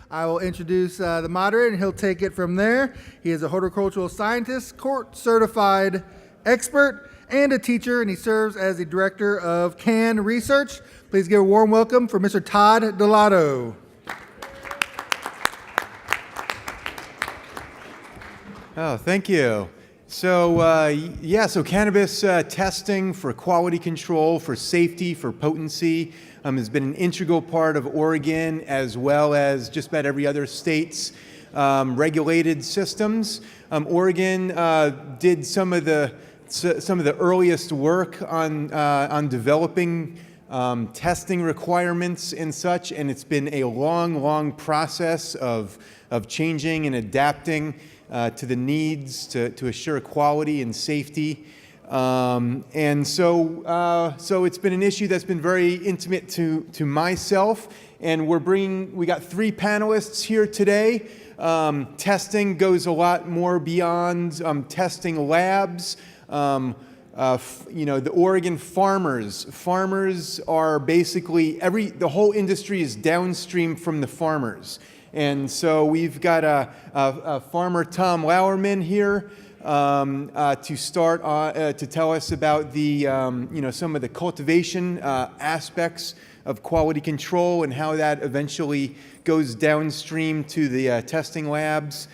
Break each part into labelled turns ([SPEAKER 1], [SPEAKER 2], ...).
[SPEAKER 1] I will introduce the moderator, and he'll take it from there. He is a horticultural scientist, court-certified expert, and a teacher, and he serves as the director of Can Research. Please give a warm welcome for Mr. Todd Dalotto.
[SPEAKER 2] Oh, thank you. So cannabis testing for quality control, for safety, for potency has been an integral part of Oregon, as well as just about every other state's regulated systems. Oregon did some of the earliest work on developing testing requirements and such, and it's been a long process of changing and adapting to the needs to assure quality and safety. So it's been an issue that's been very intimate to myself, and we got 3 panelists here today. Testing goes a lot more beyond testing labs. The Oregon farmers are basically, the whole industry is downstream from the farmers. And so we've got a farmer, Tom Lauerman, here to tell us about the some of the cultivation aspects of quality control and how that eventually goes downstream to the testing labs.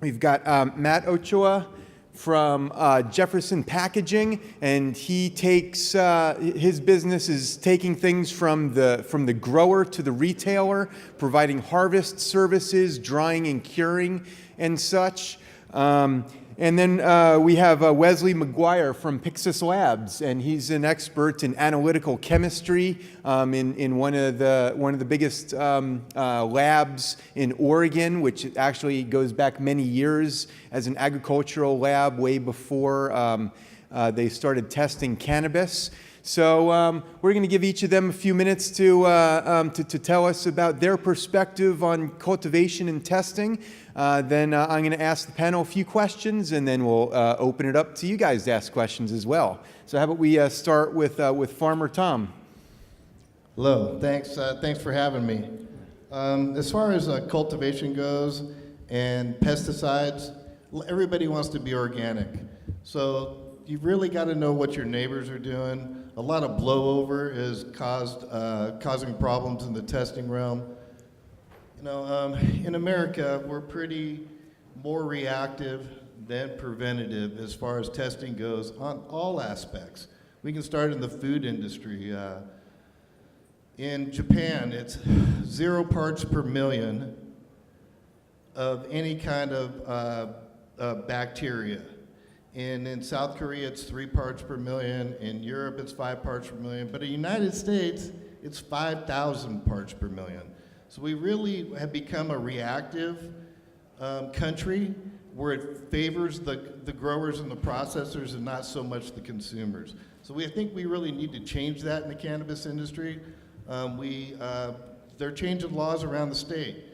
[SPEAKER 2] We've got Matt Ochoa from Jefferson Packaging, and he takes his business is taking things from the grower to the retailer, providing harvest services, drying and curing, and such. And then we have Wesley Maguire from Pixis Labs, and he's an expert in analytical chemistry in one of the biggest labs in Oregon, which actually goes back many years as an agricultural lab way before they started testing cannabis. So we're going to give each of them a few minutes to tell us about their perspective on cultivation and testing. Then I'm going to ask the panel a few questions, and then we'll open it up to you guys to ask questions as well. So how about we start with Farmer Tom?
[SPEAKER 3] Hello, thanks for having me. As far as cultivation goes and pesticides, everybody wants to be organic. So you've really got to know what your neighbors are doing. A lot of blowover is causing problems in the testing realm. In America, we're pretty more reactive than preventative as far as testing goes on all aspects. We can start in the food industry. In Japan, it's 0 parts per million of any kind of bacteria. And in South Korea, it's 3 parts per million. In Europe, it's 5 parts per million. But in the United States, it's 5,000 parts per million. So we really have become a reactive country where it favors the growers and the processors and not so much the consumers. So I think we really need to change that in the cannabis industry. They're changing laws around the state.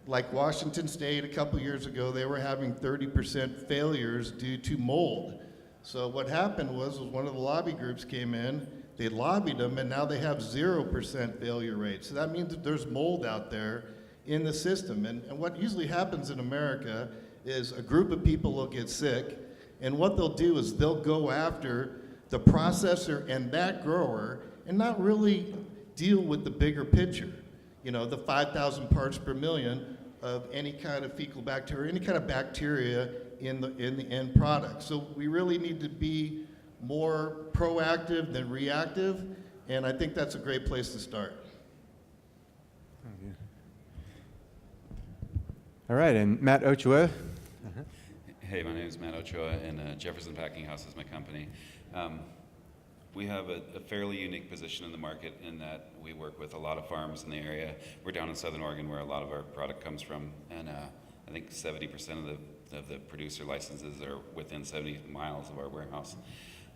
[SPEAKER 3] Like Washington State, a couple years ago, they were having 30% failures due to mold. So what happened was one of the lobby groups came in, they lobbied them, and now they have 0% failure rate. So that means that there's mold out there in the system. And what usually happens in America is a group of people will get sick, and what they'll do is they'll go after the processor and that grower and not really deal with the bigger picture. The 5,000 parts per million of any kind of fecal bacteria, any kind of bacteria in the end product. So we really need to be more proactive than reactive, and I think that's a great place to start.
[SPEAKER 2] All right, and Matt Ochoa.
[SPEAKER 4] Hey, my name is Matt Ochoa, and Jefferson Packing House is my company. We have a fairly unique position in the market in that we work with a lot of farms in the area. We're down in Southern Oregon where a lot of our product comes from, and I think 70% of the producer licenses are within 70 miles of our warehouse.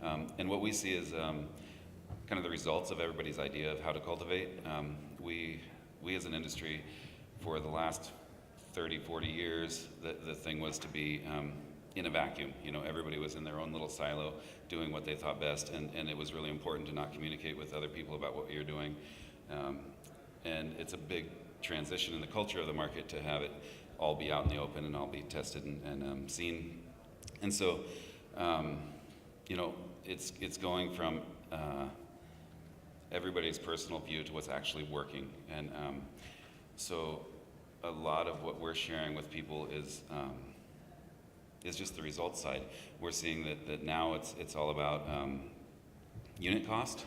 [SPEAKER 4] And what we see is kind of the results of everybody's idea of how to cultivate. We as an industry, for the last 30, 40 years, the thing was to be in a vacuum. Everybody was in their own little silo doing what they thought best, and it was really important to not communicate with other people about what you're doing. And it's a big transition in the culture of the market to have it all be out in the open and all be tested and seen. And so, you know, it's going from everybody's personal view to what's actually working. And so a lot of what we're sharing with people is just the results side. We're seeing that now it's all about unit cost.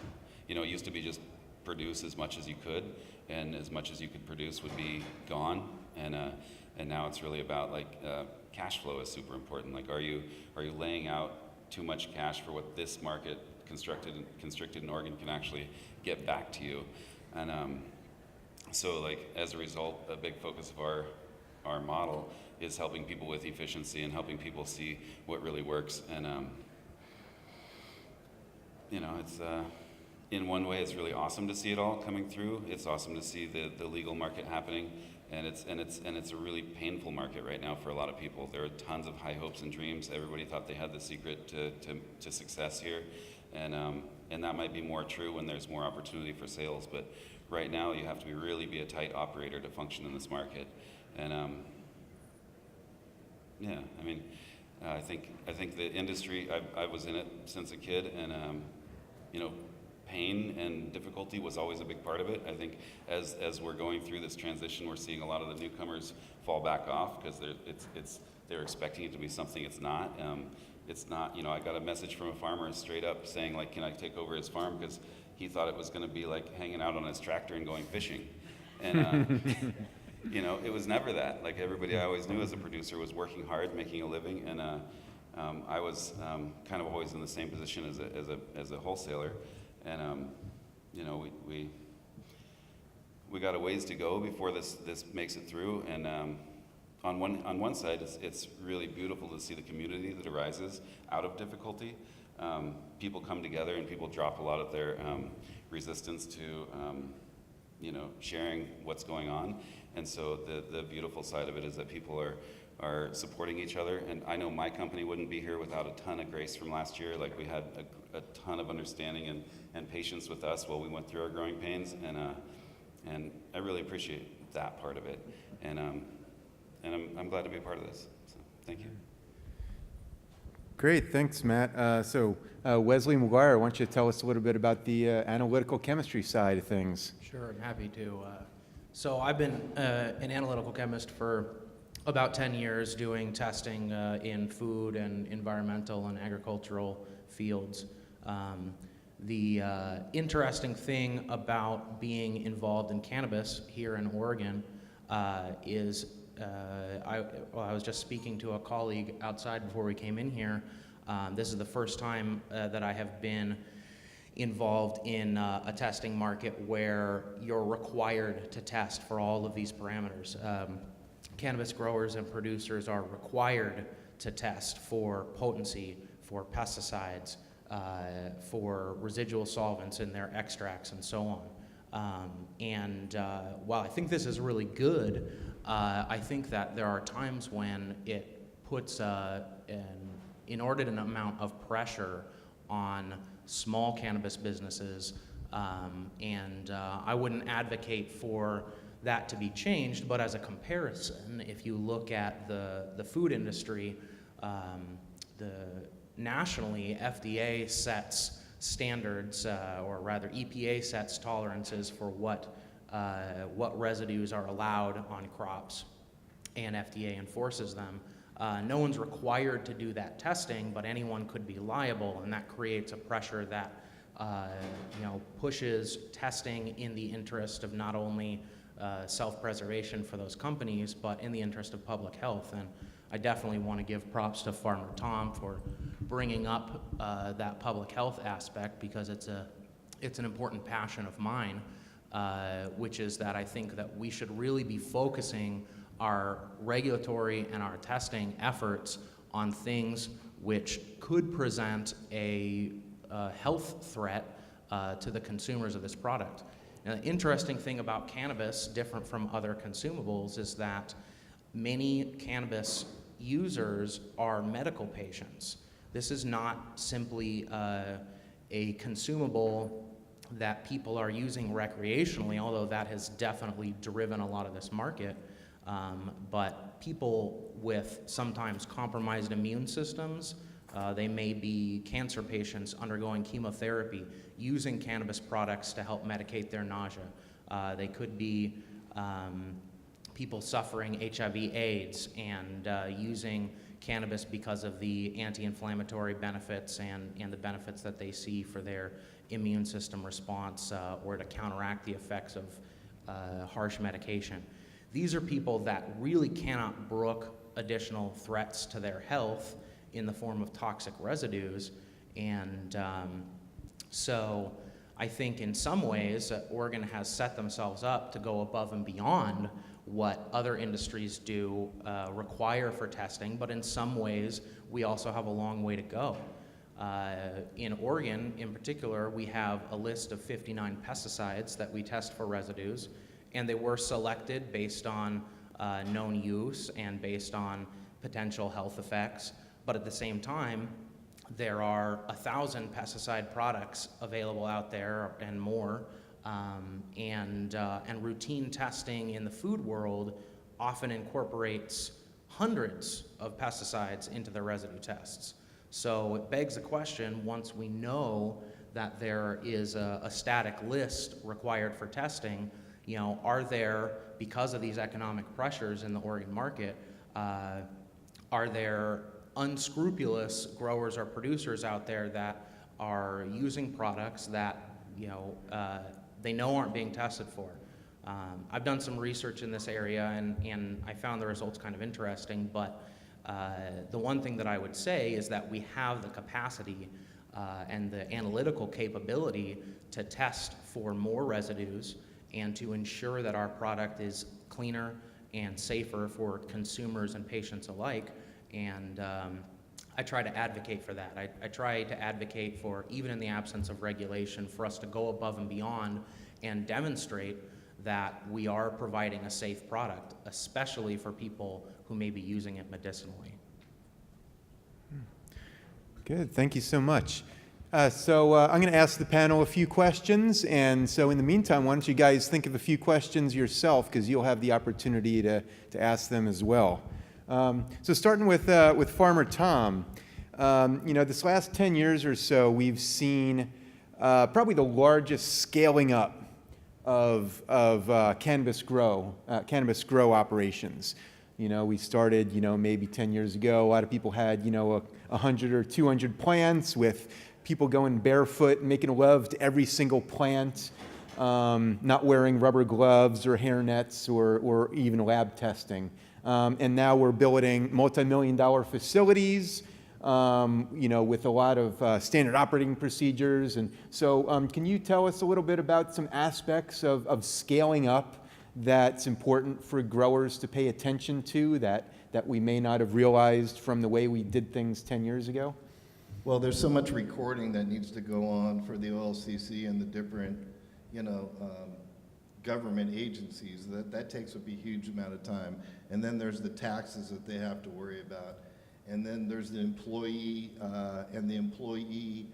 [SPEAKER 4] You know, it used to be just produce as much as you could, and as much as you could produce would be gone. And now it's really about like cash flow is super important. Like, are you laying out too much cash for what this market constricted in Oregon can actually get back to you? And so like as a result, a big focus of our model is helping people with efficiency and helping people see what really works. And you know, it's in one way it's really awesome to see it all coming through. It's awesome to see the legal market happening, and it's a really painful market right now for a lot of people. There are tons of high hopes and dreams. Everybody thought they had the secret to success here, and that might be more true when there's more opportunity for sales. But right now, you have to really be a tight operator to function in this market. And yeah, I mean, I think the industry. I was in it since a kid, and you know, pain and difficulty was always a big part of it. I think as we're going through this transition, we're seeing a lot of the newcomers fall back off because they're expecting it to be something it's not. It's not. You know, I got a message from a farmer straight up saying like, can I take over his farm, because he thought it was going to be like hanging out on his tractor and going fishing, and you know, it was never that. Like everybody I always knew as a producer was working hard, making a living, and I was kind of always in the same position as a wholesaler, and you know, we got a ways to go before this makes it through. And on one side, it's really beautiful to see the community that arises out of difficulty. People come together and people drop a lot of their resistance to you know, sharing what's going on. And so the beautiful side of it is that people are supporting each other. And I know my company wouldn't be here without a ton of grace from last year. Like we had a ton of understanding and patience with us while we went through our growing pains. And I really appreciate that part of it. And I'm glad to be a part of this. So thank you.
[SPEAKER 2] Great, thanks, Matt. So Wesley Maguire, why don't you tell us a little bit about the analytical chemistry side of things?
[SPEAKER 5] Sure, I'm happy to. So I've been an analytical chemist for about 10 years doing testing in food and environmental and agricultural fields. The interesting thing about being involved in cannabis here in Oregon is I was just speaking to a colleague outside before we came in here. This is the first time that I have been involved in a testing market where you're required to test for all of these parameters. Cannabis growers and producers are required to test for potency, for pesticides, for residual solvents in their extracts, and so on. While I think this is really good, I think that there are times when it puts an inordinate amount of pressure on small cannabis businesses, and I wouldn't advocate for that to be changed, but as a comparison, if you look at the food industry, nationally, FDA sets standards, or rather EPA sets tolerances for what residues are allowed on crops, and FDA enforces them. No one's required to do that testing, but anyone could be liable, and that creates a pressure that pushes testing in the interest of not only self-preservation for those companies, but in the interest of public health. And I definitely want to give props to Farmer Tom for bringing up that public health aspect, because it's an important passion of mine, which is that I think that we should really be focusing our regulatory and our testing efforts on things which could present a health threat to the consumers of this product. Now, the interesting thing about cannabis, different from other consumables, is that many cannabis users are medical patients. This is not simply a consumable that people are using recreationally, although that has definitely driven a lot of this market. But people with sometimes compromised immune systems, they may be cancer patients undergoing chemotherapy, using cannabis products to help medicate their nausea. They could be people suffering HIV/AIDS and using cannabis because of the anti-inflammatory benefits and the benefits that they see for their immune system response or to counteract the effects of harsh medication. These are people that really cannot brook additional threats to their health in the form of toxic residues, and so I think in some ways Oregon has set themselves up to go above and beyond what other industries do require for testing, but in some ways we also have a long way to go. In Oregon, in particular, we have a list of 59 pesticides that we test for residues, and they were selected based on known use and based on potential health effects. But at the same time, there are 1,000 pesticide products available out there and more, and routine testing in the food world often incorporates hundreds of pesticides into the residue tests. So it begs the question, once we know that there is a static list required for testing, are there, because of these economic pressures in the Oregon market, are there unscrupulous growers or producers out there that are using products that they know aren't being tested for? I've done some research in this area and I found the results kind of interesting, but the one thing that I would say is that we have the capacity and the analytical capability to test for more residues and to ensure that our product is cleaner and safer for consumers and patients alike. And I try to advocate for that. I try to advocate for, even in the absence of regulation, for us to go above and beyond and demonstrate that we are providing a safe product, especially for people who may be using it medicinally.
[SPEAKER 2] Good, thank you so much. So I'm going to ask the panel a few questions, and so in the meantime, why don't you guys think of a few questions yourself, because you'll have the opportunity to ask them as well. So starting with Farmer Tom, this last 10 years or so, we've seen probably the largest scaling up of cannabis grow operations. We started, maybe 10 years ago. A lot of people had, 100 or 200 plants with people going barefoot, making love to every single plant, not wearing rubber gloves or hairnets or even lab testing. And now we're building multi-million-dollar facilities, with a lot of standard operating procedures. And so can you tell us a little bit about some aspects of scaling up that's important for growers to pay attention to that we may not have realized from the way we did things 10 years ago?
[SPEAKER 3] Well, there's so much recording that needs to go on for the OLCC and the different, government agencies. That takes up a huge amount of time. And then there's the taxes that they have to worry about. And then there's the employee and the employee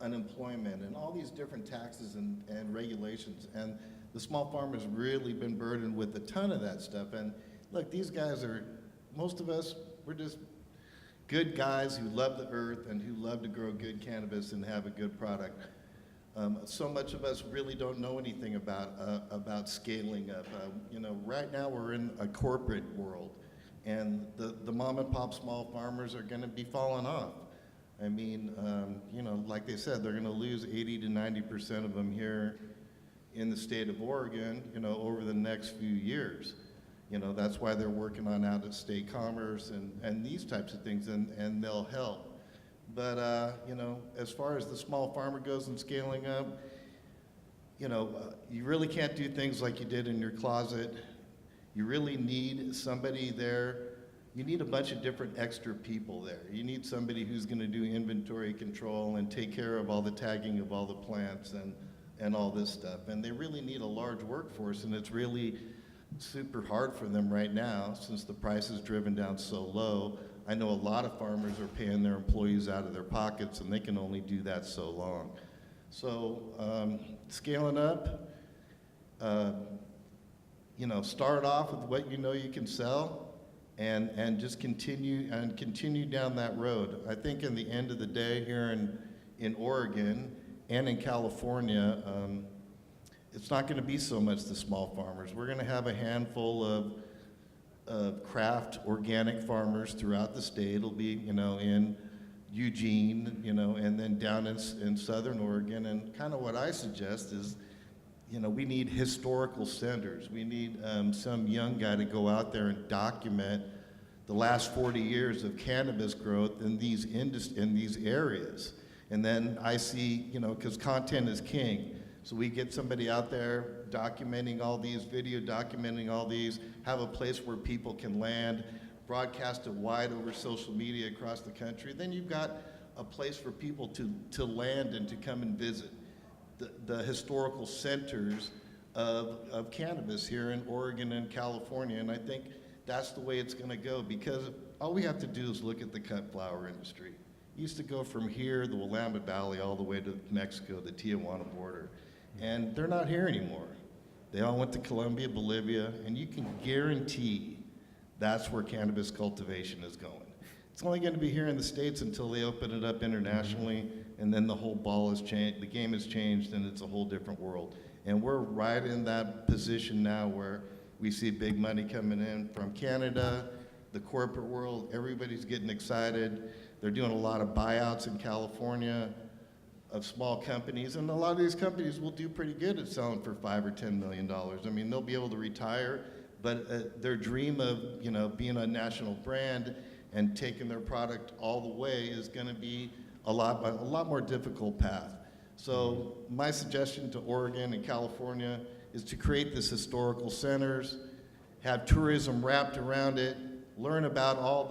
[SPEAKER 3] unemployment and all these different taxes and regulations. And the small farmer's really been burdened with a ton of that stuff. And look, these guys most of us, we're just good guys who love the earth and who love to grow good cannabis and have a good product. So much of us really don't know anything about scaling up. Right now we're in a corporate world, and the mom and pop small farmers are going to be falling off. I mean, like they said, they're going to lose 80 to 90% of them here in the state of Oregon, over the next few years. That's why they're working on out-of-state commerce and these types of things, and they'll help. But, as far as the small farmer goes and scaling up, you really can't do things like you did in your closet. You really need somebody there. You need a bunch of different extra people there. You need somebody who's going to do inventory control and take care of all the tagging of all the plants and all this stuff. And they really need a large workforce, and it's really super hard for them right now since the price is driven down so low. I know a lot of farmers are paying their employees out of their pockets, and they can only do that so long. So scaling up, start off with what you know you can sell, and just continue down that road. I think in the end of the day here in Oregon and in California, it's not going to be so much the small farmers. We're going to have a handful of craft organic farmers throughout the state. It'll be, in Eugene, and then down in Southern Oregon. And kind of what I suggest is, we need historical centers. We need some young guy to go out there and document the last 40 years of cannabis growth in these areas. And then I see, because content is king. So we get somebody out there documenting all these, documenting all these, have a place where people can land, broadcast it wide over social media across the country. Then you've got a place for people to land and to come and visit the historical centers of cannabis here in Oregon and California. And I think that's the way it's going to go, because all we have to do is look at the cut flower industry. It used to go from here, the Willamette Valley, all the way to Mexico, the Tijuana border. And they're not here anymore. They all went to Colombia, Bolivia, and you can guarantee that's where cannabis cultivation is going. It's only going to be here in the States until they open it up internationally, and then the whole ball has changed, the game has changed, and it's a whole different world. And we're right in that position now where we see big money coming in from Canada, the corporate world, everybody's getting excited. They're doing a lot of buyouts in California of small companies, and a lot of these companies will do pretty good at selling for $5 or $10 million. I mean, they'll be able to retire, but their dream of being a national brand and taking their product all the way is going to be a lot more difficult path. So my suggestion to Oregon and California is to create this historical centers, have tourism wrapped around it, learn about all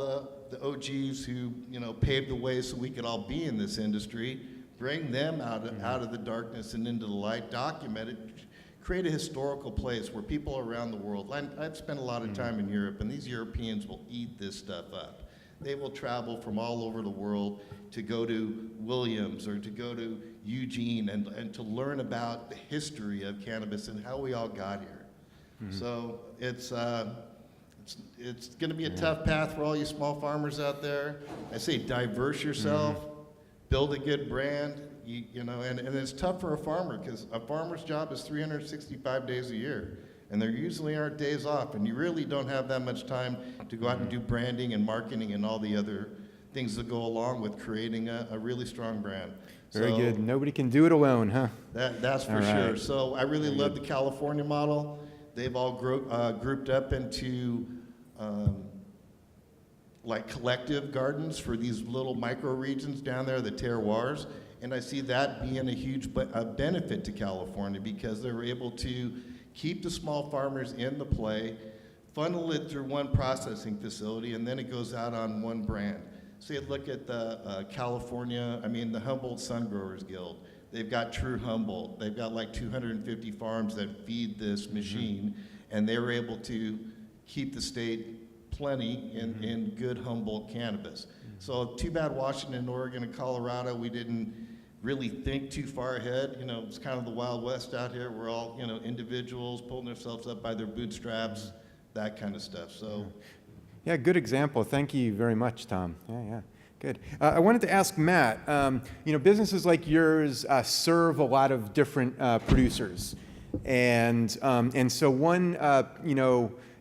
[SPEAKER 3] the OGs who paved the way so we could all be in this industry, bring them out of the darkness and into the light, document it, create a historical place where people around the world, I've spent a lot of time in Europe, and these Europeans will eat this stuff up. They will travel from all over the world to go to Williams or to go to Eugene and to learn about the history of cannabis and how we all got here. So it's going to be a tough path for all you small farmers out there. I say diverse yourself, build a good brand, and it's tough for a farmer, because a farmer's job is 365 days a year. And there usually aren't days off, and you really don't have that much time to go out and do branding and marketing and all the other things that go along with creating a really strong brand.
[SPEAKER 2] Very good. Nobody can do it alone, huh?
[SPEAKER 3] That's for sure. So I really love the California model. They've all grouped up into like collective gardens for these little micro regions down there, the terroirs. And I see that being a huge benefit to California, because they're able to keep the small farmers in the play, funnel it through one processing facility, and then it goes out on one brand. So you look at the the Humboldt Sun Growers Guild. They've got True Humboldt. They've got like 250 farms that feed this machine, and they were able to keep the state plenty in good Humboldt cannabis. So too bad Washington, Oregon, and Colorado, we didn't really think too far ahead. It's kind of the Wild West out here. We're all, individuals pulling themselves up by their bootstraps, that kind of stuff. So,
[SPEAKER 2] yeah, good example. Thank you very much, Tom. Yeah, good. I wanted to ask Matt. Businesses like yours serve a lot of different producers, and so one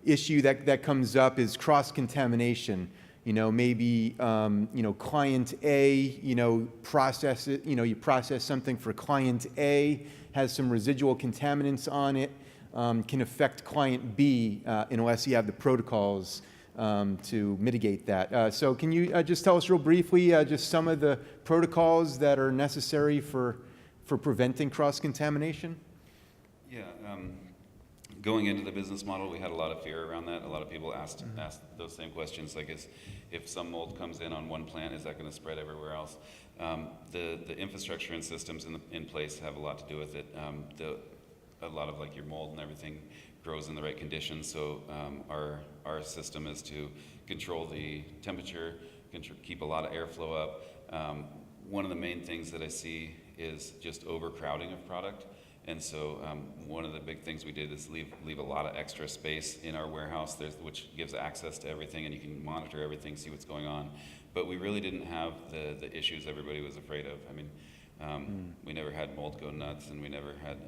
[SPEAKER 2] issue that comes up is cross-contamination. Maybe client A, process it. You process something for client A, has some residual contaminants on it, can affect client B unless you have the protocols to mitigate that. So can you just tell us real briefly just some of the protocols that are necessary for preventing cross-contamination?
[SPEAKER 4] Yeah. Going into the business model, we had a lot of fear around that. A lot of people asked those same questions, like if some mold comes in on one plant, is that going to spread everywhere else? The infrastructure and systems in place have a lot to do with it. A lot of like your mold and everything grows in the right conditions. So our system is to control the temperature, keep a lot of airflow up. One of the main things that I see is just overcrowding of product. And so one of the big things we did is leave a lot of extra space in our warehouse, which gives access to everything, and you can monitor everything, see what's going on. But we really didn't have the issues everybody was afraid of. I mean, we never had mold go nuts, and we never had,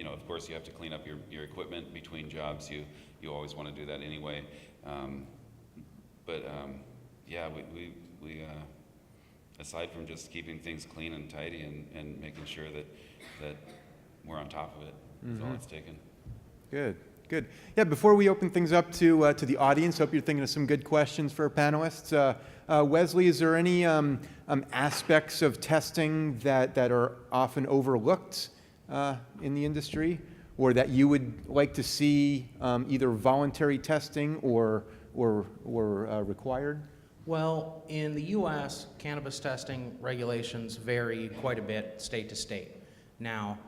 [SPEAKER 4] of course you have to clean up your equipment between jobs. You always want to do that anyway. Yeah, we aside from just keeping things clean and tidy and making sure that we're on top of it, that's all it's taken.
[SPEAKER 2] Good. Yeah, before we open things up to the audience, hope you're thinking of some good questions for our panelists. Wesley, is there any aspects of testing that are often overlooked in the industry, or that you would like to see either voluntary testing or required?
[SPEAKER 5] Well, in the U.S., cannabis testing regulations vary quite a bit state to state. Now,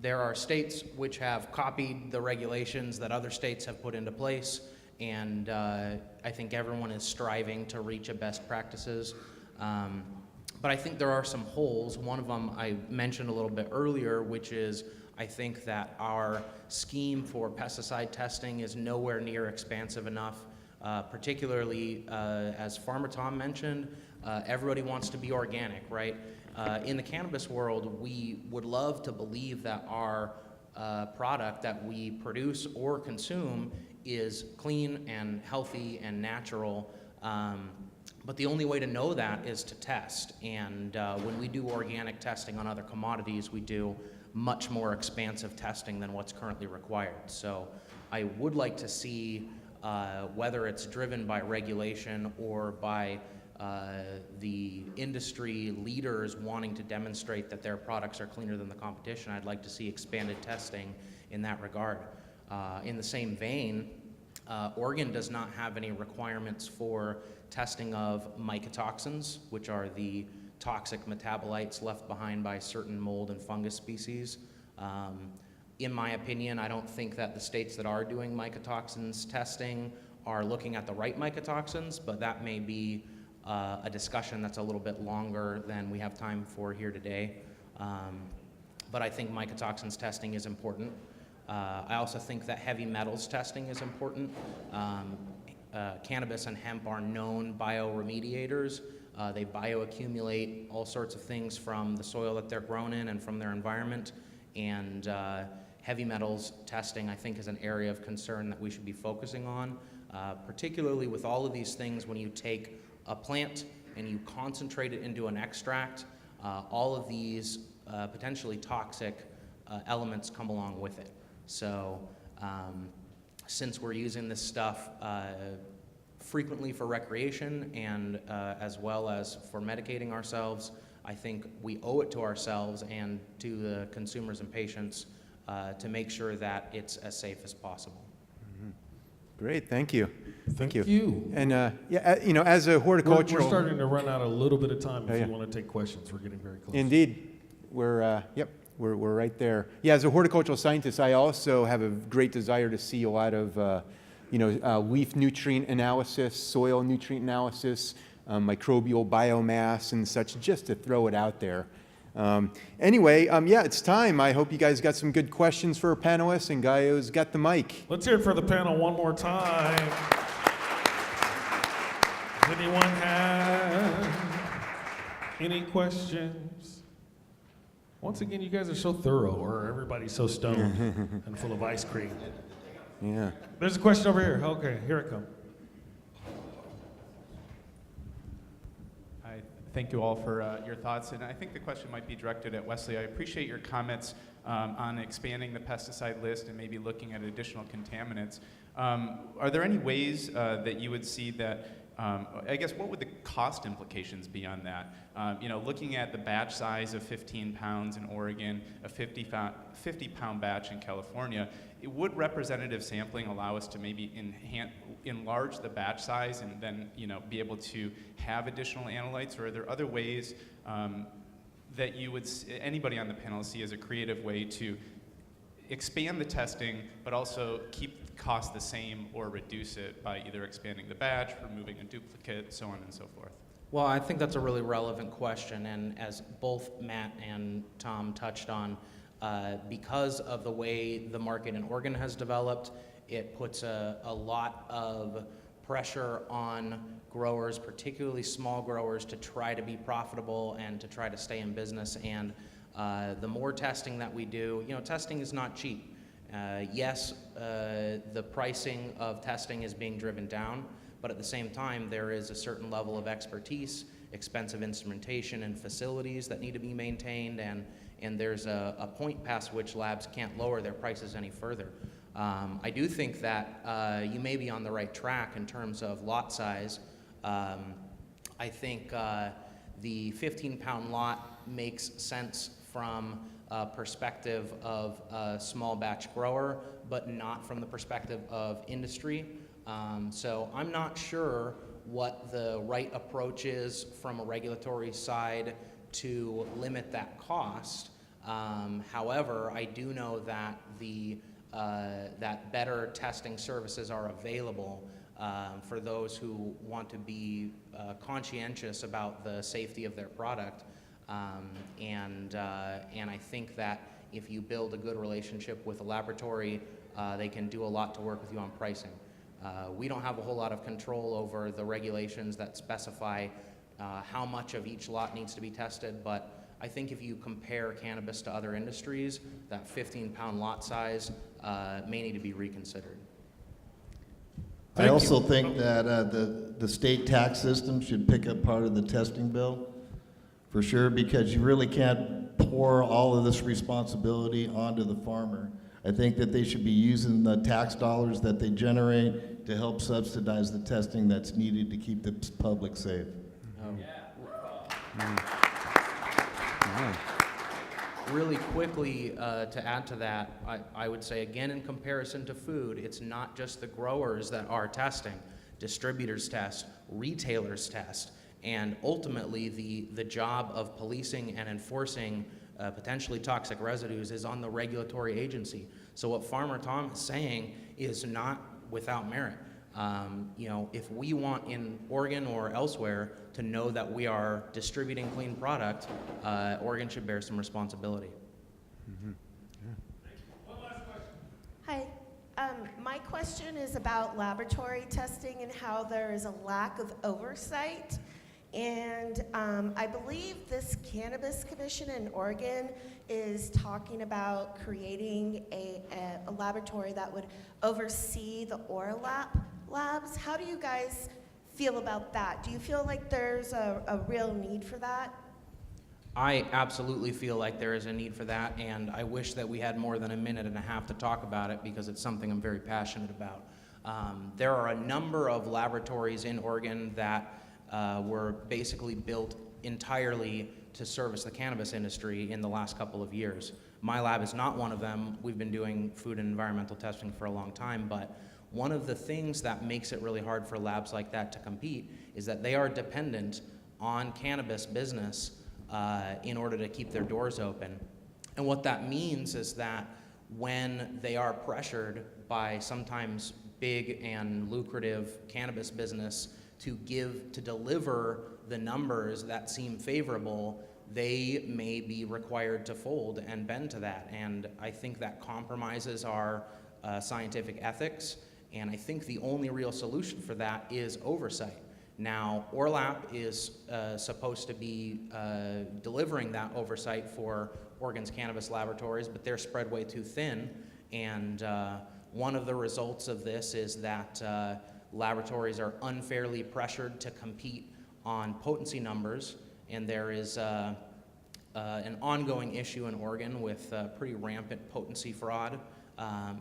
[SPEAKER 5] there are states which have copied the regulations that other states have put into place, and I think everyone is striving to reach a best practices. But I think there are some holes. One of them I mentioned a little bit earlier, which is I think that our scheme for pesticide testing is nowhere near expansive enough, particularly as Farmer Tom mentioned, everybody wants to be organic, right? In the cannabis world, we would love to believe that our product that we produce or consume is clean and healthy and natural. But the only way to know that is to test. And when we do organic testing on other commodities, we do much more expansive testing than what's currently required. So I would like to see, whether it's driven by regulation or by the industry leaders wanting to demonstrate that their products are cleaner than the competition, I'd like to see expanded testing in that regard. In the same vein, Oregon does not have any requirements for testing of mycotoxins, which are the toxic metabolites left behind by certain mold and fungus species. In my opinion, I don't think that the states that are doing mycotoxins testing are looking at the right mycotoxins, but that may be a discussion that's a little bit longer than we have time for here today. But I think mycotoxins testing is important. I also think that heavy metals testing is important. Cannabis and hemp are known bioremediators. They bioaccumulate all sorts of things from the soil that they're grown in and from their environment. And heavy metals testing, I think, is an area of concern that we should be focusing on, particularly with all of these things. When you take a plant and you concentrate it into an extract, all of these potentially toxic elements come along with it. So since we're using this stuff frequently for recreation and as well as for medicating ourselves, I think we owe it to ourselves and to the consumers and patients to make sure that it's as safe as possible.
[SPEAKER 2] Great, thank you.
[SPEAKER 6] Thank you.
[SPEAKER 2] And as a horticultural,
[SPEAKER 6] We're starting to run out a little bit of time. If you want to take questions, we're getting very close.
[SPEAKER 2] Indeed, we're right there. Yeah, as a horticultural scientist, I also have a great desire to see a lot of leaf nutrient analysis, soil nutrient analysis, microbial biomass and such, just to throw it out there. Anyway, it's time. I hope you guys got some good questions for our panelists, and Gaio's got the mic.
[SPEAKER 6] Let's hear it for the panel one more time. Does anyone have any questions? Once again, you guys are so thorough, or everybody's so stoned and full of ice cream.
[SPEAKER 2] Yeah.
[SPEAKER 6] There's a question over here. Okay, here it comes.
[SPEAKER 7] Thank you all for your thoughts, and I think the question might be directed at Wesley. I appreciate your comments on expanding the pesticide list and maybe looking at additional contaminants. Are there any ways that you would see that, I guess, what would the cost implications be on that? Looking at the batch size of 15 pounds in Oregon, a 50-pound batch in California, would representative sampling allow us to maybe enlarge the batch size and then be able to have additional analytes, or are there other ways that you would, anybody on the panel, see as a creative way to expand the testing but also keep the cost the same or reduce it by either expanding the batch, removing a duplicate, so on and so forth?
[SPEAKER 5] Well, I think that's a really relevant question, and as both Matt and Tom touched on, because of the way the market in Oregon has developed, it puts a lot of pressure on growers, particularly small growers, to try to be profitable and to try to stay in business. And the more testing that we do, testing is not cheap. Yes, the pricing of testing is being driven down, but at the same time, there is a certain level of expertise, expensive instrumentation, and facilities that need to be maintained, and there's a point past which labs can't lower their prices any further. I do think that you may be on the right track in terms of lot size. I think the 15-pound lot makes sense from a perspective of a small batch grower, but not from the perspective of industry. So I'm not sure what the right approach is from a regulatory side to limit that cost. However, I do know that that better testing services are available for those who want to be conscientious about the safety of their product. And I think that if you build a good relationship with a laboratory, they can do a lot to work with you on pricing. We don't have a whole lot of control over the regulations that specify how much of each lot needs to be tested, but I think if you compare cannabis to other industries, that 15-pound lot size may need to be reconsidered.
[SPEAKER 3] I also think that the state tax system should pick up part of the testing bill, for sure, because you really can't pour all of this responsibility onto the farmer. I think that they should be using the tax dollars that they generate to help subsidize the testing that's needed to keep the public safe.
[SPEAKER 5] Really quickly, to add to that, I would say, again, in comparison to food, it's not just the growers that are testing. Distributors test, retailers test, and ultimately the job of policing and enforcing potentially toxic residues is on the regulatory agency. So what Farmer Tom is saying is not without merit. If we want in Oregon or elsewhere to know that we are distributing clean product, Oregon should bear some responsibility.
[SPEAKER 6] Mm-hmm.
[SPEAKER 8] Hi. My question is about laboratory testing and how there is a lack of oversight. And I believe this Cannabis Commission in Oregon is talking about creating a laboratory that would oversee the Aura labs. How do you guys feel about that? Do you feel like there's a real need for that?
[SPEAKER 5] I absolutely feel like there is a need for that, and I wish that we had more than a minute and a half to talk about it because it's something I'm very passionate about. There are a number of laboratories in Oregon that were basically built entirely to service the cannabis industry in the last couple of years. My lab is not one of them. We've been doing food and environmental testing for a long time, but one of the things that makes it really hard for labs like that to compete is that they are dependent on cannabis business in order to keep their doors open. And what that means is that when they are pressured by sometimes big and lucrative cannabis business to deliver the numbers that seem favorable, they may be required to fold and bend to that. And I think that compromises our scientific ethics. And I think the only real solution for that is oversight. Now, ORLAP is supposed to be delivering that oversight for Oregon's cannabis laboratories, but they're spread way too thin. And one of the results of this is that laboratories are unfairly pressured to compete on potency numbers, and there is an ongoing issue in Oregon with pretty rampant potency fraud.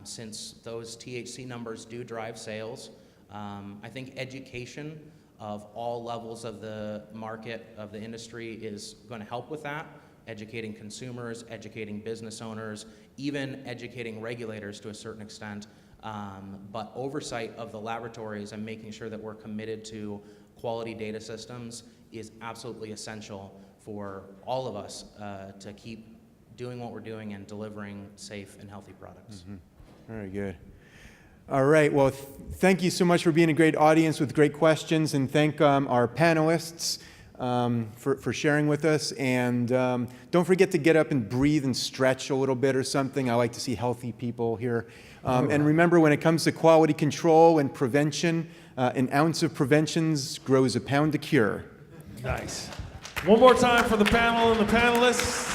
[SPEAKER 5] Since those THC numbers do drive sales. I think education of all levels of the market, of the industry, is going to help with that. Educating consumers, educating business owners, even educating regulators to a certain extent. But oversight of the laboratories and making sure that we're committed to quality data systems is absolutely essential for all of us to keep doing what we're doing and delivering safe and healthy products.
[SPEAKER 2] Mm-hmm. Very good. All right. Well, thank you so much for being a great audience with great questions, and thank our panelists. for sharing with us. And don't forget to get up and breathe and stretch a little bit or something. I like to see healthy people here. And remember, when it comes to quality control and prevention, an ounce of preventions grows a pound of cure.
[SPEAKER 6] Nice. One more time for the panel and the panelists.